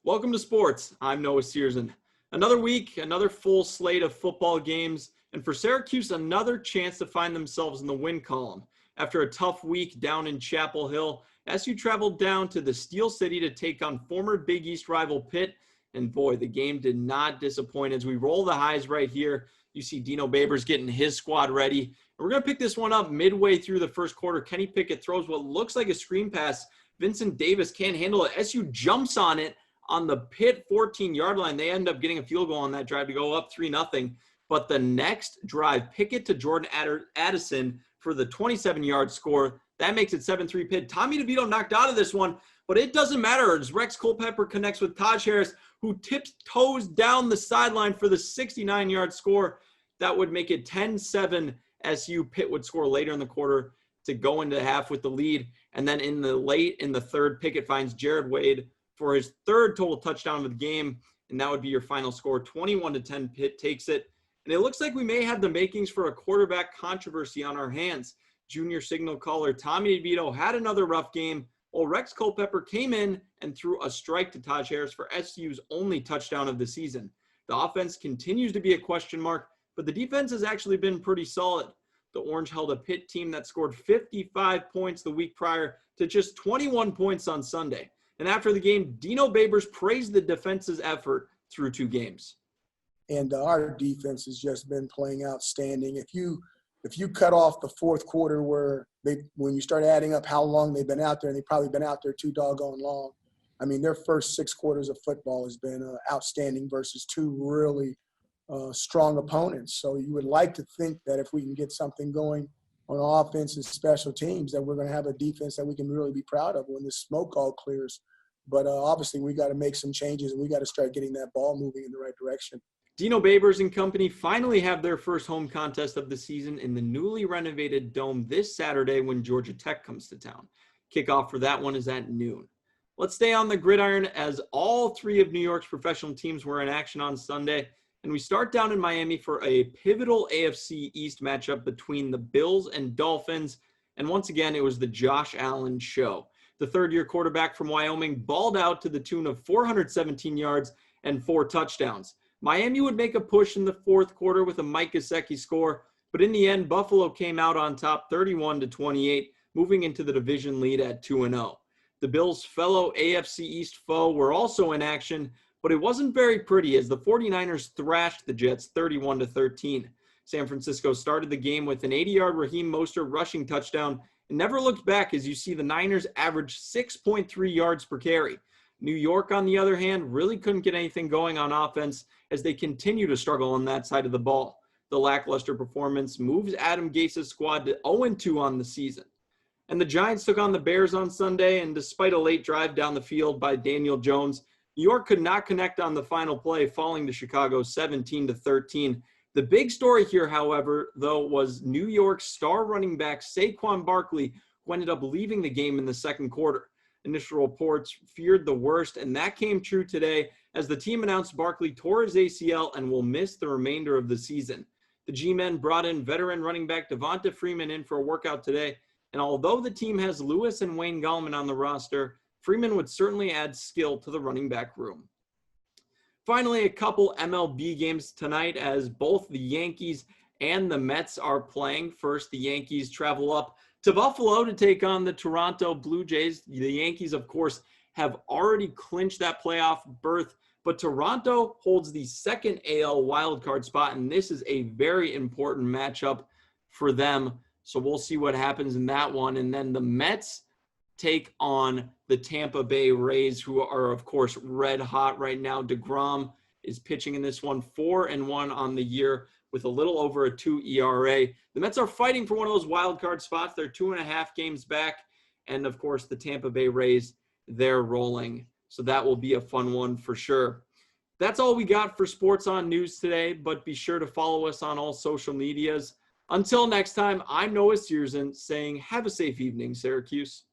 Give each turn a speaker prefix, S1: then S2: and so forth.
S1: Welcome to sports. I'm Noah Cierzan. Another week, another full slate of football games, and for Syracuse, another chance to find themselves in the win column. After a tough week down in Chapel Hill, SU traveled down to the Steel City to take on former Big East rival Pitt, and boy, the game did not disappoint. As we roll the highs right here, you see Dino Babers getting his squad ready. And we're going to pick this one up midway through the first quarter. Kenny Pickett throws what looks like a screen pass. Vincent Davis can't handle it. SU jumps on it on the Pitt 14-yard line. They end up getting a field goal on that drive to go up 3-0. But the next drive, Pickett to Jordan Addison for the 27-yard score. That makes it 7-3 Pitt. Tommy DeVito knocked out of this one, but it doesn't matter as Rex Culpepper connects with Taj Harris, who tiptoes down the sideline for the 69-yard score. That would make it 10-7 SU. Pitt would score later in the quarter to go into half with the lead. And then in the third, Pickett finds Jared Wade for his third total touchdown of the game, and that would be your final score. 21-10, Pitt takes it. And it looks like we may have the makings for a quarterback controversy on our hands. Junior signal caller Tommy DeVito had another rough game, while Rex Culpepper came in and threw a strike to Taj Harris for SU's only touchdown of the season. The offense continues to be a question mark, but the defense has actually been pretty solid. The Orange held a Pitt team that scored 55 points the week prior to just 21 points on Sunday. And after the game, Dino Babers praised the defense's effort through two games.
S2: And our defense has just been playing outstanding. If you cut off the fourth quarter when you start adding up how long they've been out there, and they've probably been out there too doggone long. I mean, their first 6 quarters of football has been outstanding versus two really strong opponents. So you would like to think that if we can get something going on offense and special teams, that we're going to have a defense that we can really be proud of when the smoke all clears. But obviously we got to make some changes, and we got to start getting that ball moving in the right direction.
S1: Dino Babers and company finally have their first home contest of the season in the newly renovated Dome this Saturday when Georgia Tech comes to town. Kickoff for that one is at noon. Let's stay on the gridiron as all 3 of New York's professional teams were in action on Sunday. And we start down in Miami for a pivotal AFC East matchup between the Bills and Dolphins. And once again, it was the Josh Allen show. The third-year quarterback from Wyoming balled out to the tune of 417 yards and 4 touchdowns. Miami would make a push in the fourth quarter with a Mike Gesicki score, but in the end, Buffalo came out on top 31-28, moving into the division lead at 2-0. The Bills' fellow AFC East foe were also in action, but it wasn't very pretty as the 49ers thrashed the Jets 31-13. San Francisco started the game with an 80-yard Raheem Mostert rushing touchdown and never looked back as you see the Niners average 6.3 yards per carry. New York, on the other hand, really couldn't get anything going on offense as they continue to struggle on that side of the ball. The lackluster performance moves Adam Gase's squad to 0-2 on the season. And the Giants took on the Bears on Sunday, and despite a late drive down the field by Daniel Jones, New York could not connect on the final play, falling to Chicago 17-13. The big story here, however, though, was New York's star running back Saquon Barkley, who ended up leaving the game in the second quarter. Initial reports feared the worst, and that came true today as the team announced Barkley tore his ACL and will miss the remainder of the season. The G-men brought in veteran running back Devonta Freeman in for a workout today, and although the team has Lewis and Wayne Gallman on the roster, Freeman would certainly add skill to the running back room. Finally, a couple MLB games tonight as both the Yankees and the Mets are playing. First, the Yankees travel up to Buffalo to take on the Toronto Blue Jays. The Yankees, of course, have already clinched that playoff berth, but Toronto holds the second AL wildcard spot, and this is a very important matchup for them. So we'll see what happens in that one. And then the Mets take on the Tampa Bay Rays, who are, of course, red hot right now. DeGrom is pitching in this one, 4-1 on the year with a little over a 2 ERA. The Mets are fighting for one of those wild card spots. They're 2.5 games back. And, of course, the Tampa Bay Rays, they're rolling. So that will be a fun one for sure. That's all we got for Sports on News today, but be sure to follow us on all social medias. Until next time, I'm Noah Cierzan saying have a safe evening, Syracuse.